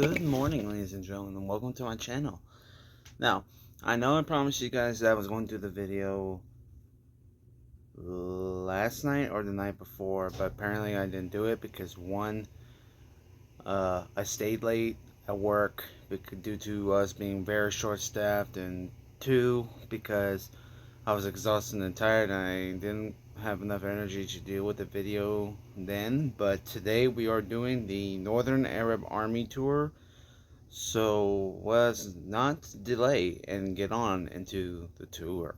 Good morning, ladies and gentlemen, and welcome to my channel. Now, I know I promised you guys that I was going to do the video last night or the night before, but apparently I didn't do it because one, I stayed late at work due to us being very short-staffed, and two, because I was exhausted and tired and I didn't have enough energy to deal with the video then. But today we are doing the Northern Arab Army tour. So let's not delay and get on into the tour.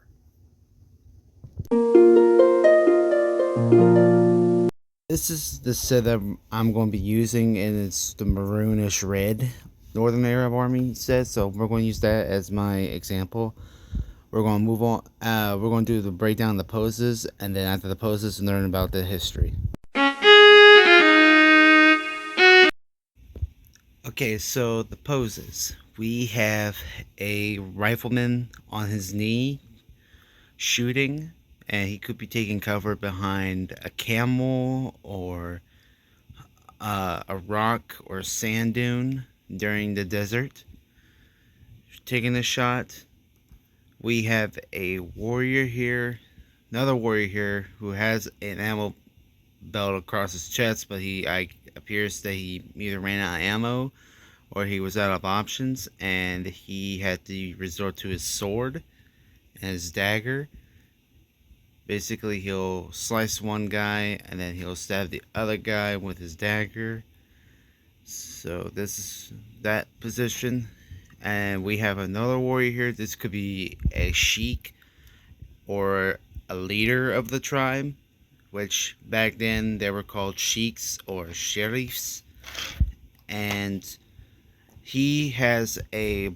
This is the set that I'm going to be using, and it's the maroonish red Northern Arab Army set. So we're going to use that as my example. We're going to move on. We're going to do the breakdown of the poses, and then after the poses, learn about the history. Okay, so the poses. We have a rifleman on his knee shooting, and he could be taking cover behind a camel or a rock or sand dune during the desert taking a shot. We have a warrior here, another warrior here, who has an ammo belt across his chest, but he appears that he either ran out of ammo or he was out of options, and he had to resort to his sword and his dagger. Basically, he'll slice one guy and then he'll stab the other guy with his dagger. So this is that position. And we have another warrior here. This could be a sheik or a leader of the tribe, which back then they were called sheiks or sheriffs. And he has a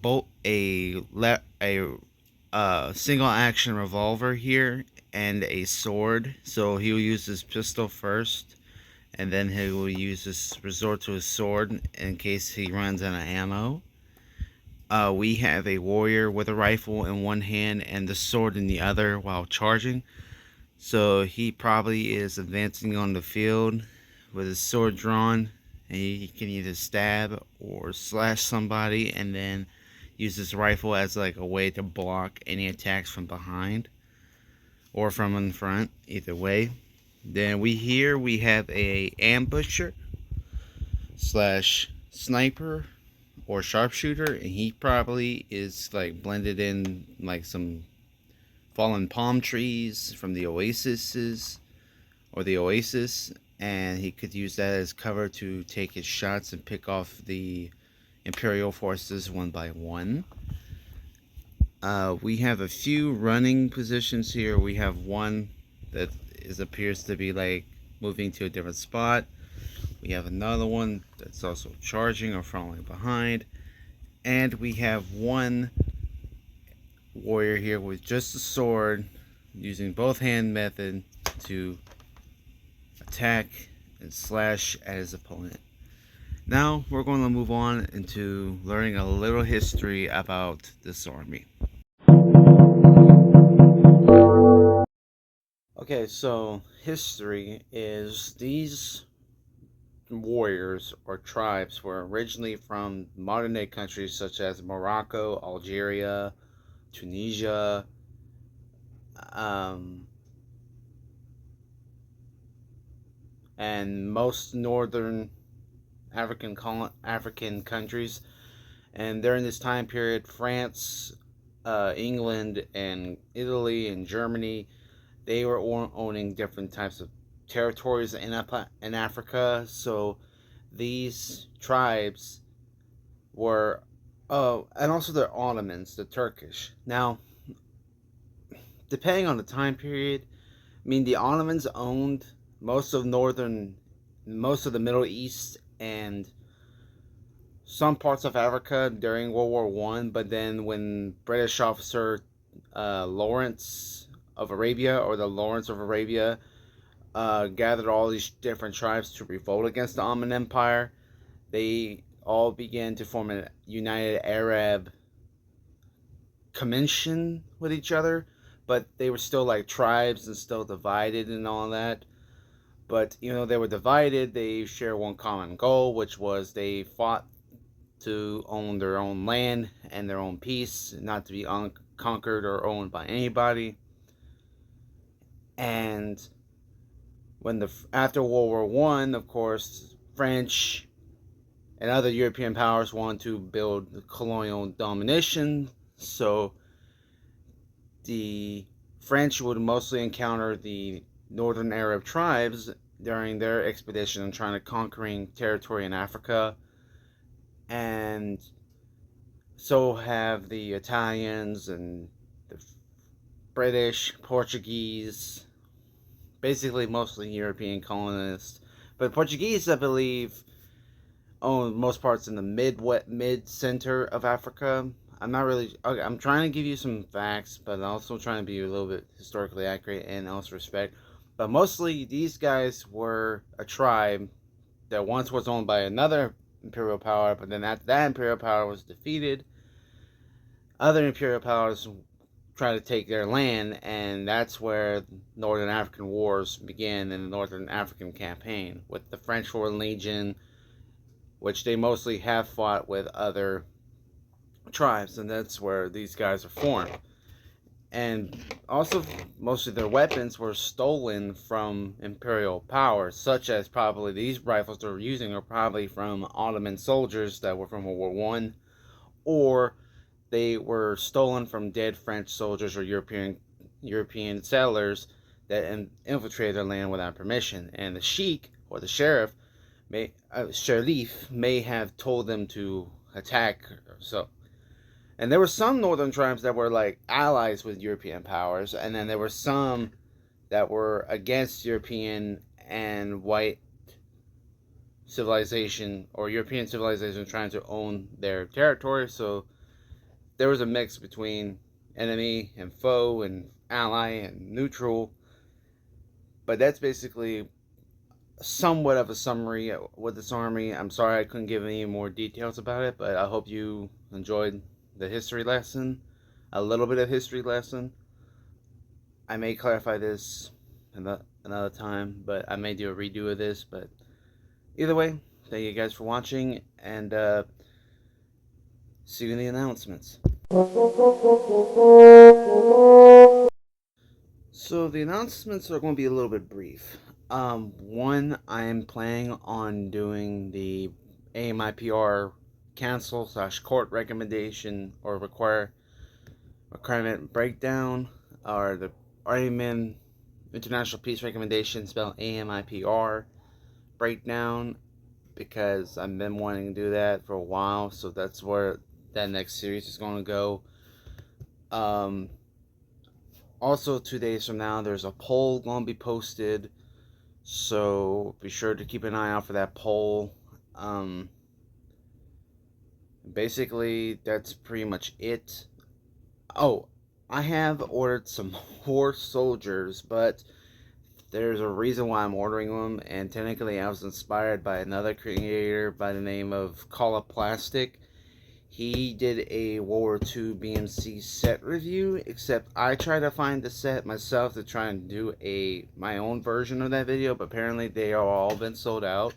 single action revolver here and a sword. So he will use his pistol first, and then he will resort to his sword in case he runs out of ammo. We have a warrior with a rifle in one hand and the sword in the other while charging. So he probably is advancing on the field with his sword drawn, and he can either stab or slash somebody and then use his rifle as like a way to block any attacks from behind or from in front, either way. Then we have a ambusher slash sniper or sharpshooter, and he probably is like blended in like some fallen palm trees from the oasis, and he could use that as cover to take his shots and pick off the Imperial forces one by one. We have a few running positions here. We have one that appears to be like moving to a different spot. We have another one that's also charging or falling behind. And we have one warrior here with just a sword, using both hand method to attack and slash at his opponent. Now we're going to move on into learning a little history about this army. Okay, so history is these warriors or tribes were originally from modern day countries such as Morocco, Algeria, Tunisia, and most northern African countries. And during this time period, France, England, and Italy and Germany, they were owning different types of territories in Africa. So these tribes were, and also the Ottomans, the Turkish. Now, depending on the time period, I mean, the Ottomans owned most of the Middle East and some parts of Africa during World War One. But then when British officer Lawrence of Arabia, or the Lawrence of Arabia, gathered all these different tribes to revolt against the Ottoman Empire, they all began to form a United Arab Commission with each other, but they were still like tribes and still divided and all that. But they were divided, they share one common goal, which was they fought to own their own land and their own peace, not to be conquered or owned by anybody. And when after World War One, of course, French and other European powers wanted to build colonial domination, so the French would mostly encounter the northern Arab tribes during their expedition in trying to conquering territory in Africa, and so have the Italians and the British, Portuguese, basically mostly European colonists. But Portuguese, I believe, own most parts in the mid center of Africa. I'm not really. Okay, I'm trying to give you some facts, but also trying to be a little bit historically accurate and also respect. But mostly, these guys were a tribe that once was owned by another imperial power, but then after that imperial power was defeated, other imperial powers tried to take their land, and that's where Northern African Wars began in the Northern African Campaign with the French Foreign Legion, which they mostly have fought with other tribes, and that's where these guys are formed. And also, most of their weapons were stolen from imperial powers, such as probably these rifles they're using are probably from Ottoman soldiers that were from World War One, or they were stolen from dead French soldiers or European settlers that infiltrated their land without permission. And the sheik or the sheriff may have told them to attack. So, and there were some northern tribes that were like allies with European powers, and then there were some that were against European and white civilization or European civilization trying to own their territory. So there was a mix between enemy and foe and ally and neutral. But that's basically somewhat of a summary with this army. I'm sorry I couldn't give any more details about it, but I hope you enjoyed the history lesson, a little bit of history lesson. I may clarify this another time, but I may do a redo of this. But either way, thank you guys for watching, and see you in the announcements. So the announcements are going to be a little bit brief. One, I am planning on doing the AMIPR cancel / court recommendation or requirement breakdown, or the Army International Peace Recommendation spelled AMIPR breakdown, because I've been wanting to do that for a while. So that's where that next series is going to go. Also, 2 days from now, there's a poll going to be posted, so be sure to keep an eye out for that poll. Basically, that's pretty much it. Oh, I have ordered some more soldiers, but there's a reason why I'm ordering them, and technically I was inspired by another creator by the name of Call of Plastic. He did a World War II BMC set review, except I tried to find the set myself to try and do my own version of that video, but apparently they are all been sold out.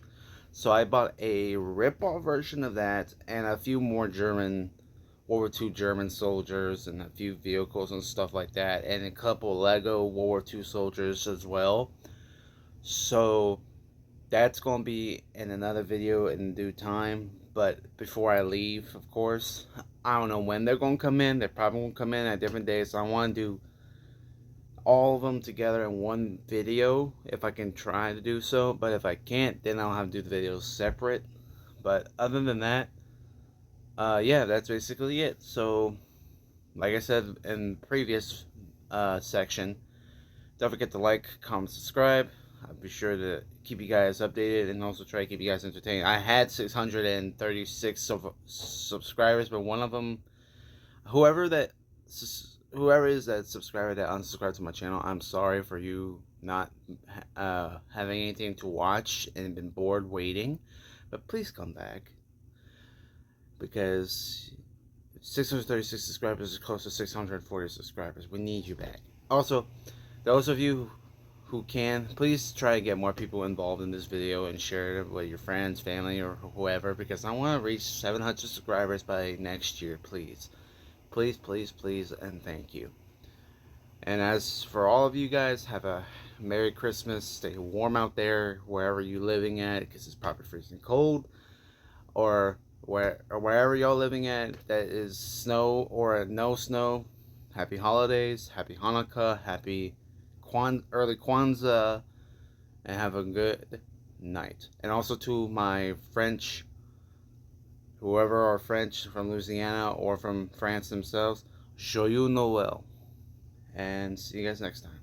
So I bought a rip-off version of that and a few more World War II German soldiers and a few vehicles and stuff like that, and a couple Lego World War II soldiers as well. So that's going to be in another video in due time. But before I leave, of course, I don't know when they're going to come in. They're probably going to come in at different days. So I want to do all of them together in one video, if I can try to do so. But if I can't, then I'll have to do the videos separate. But other than that, yeah, that's basically it. So, like I said in the previous section, don't forget to like, comment, subscribe. I'll be sure to keep you guys updated and also try to keep you guys entertained. I had 636 subscribers, but one of them, whoever is that subscriber that unsubscribed to my channel, I'm sorry for you not having anything to watch and been bored waiting, but please come back, because 636 subscribers is close to 640 subscribers. We need you back. Also, those of you who can, please try to get more people involved in this video and share it with your friends, family, or whoever, because I want to reach 700 subscribers by next year. Please, please, please, please, and thank you. And as for all of you guys, have a Merry Christmas. Stay warm out there wherever you're living at, because it's probably freezing cold, or wherever y'all living at that is snow or no snow. Happy holidays, happy Hanukkah, happy early Kwanzaa, and have a good night. And also to my French, whoever are French from Louisiana or from France themselves, Joyeux Noël. And see you guys next time.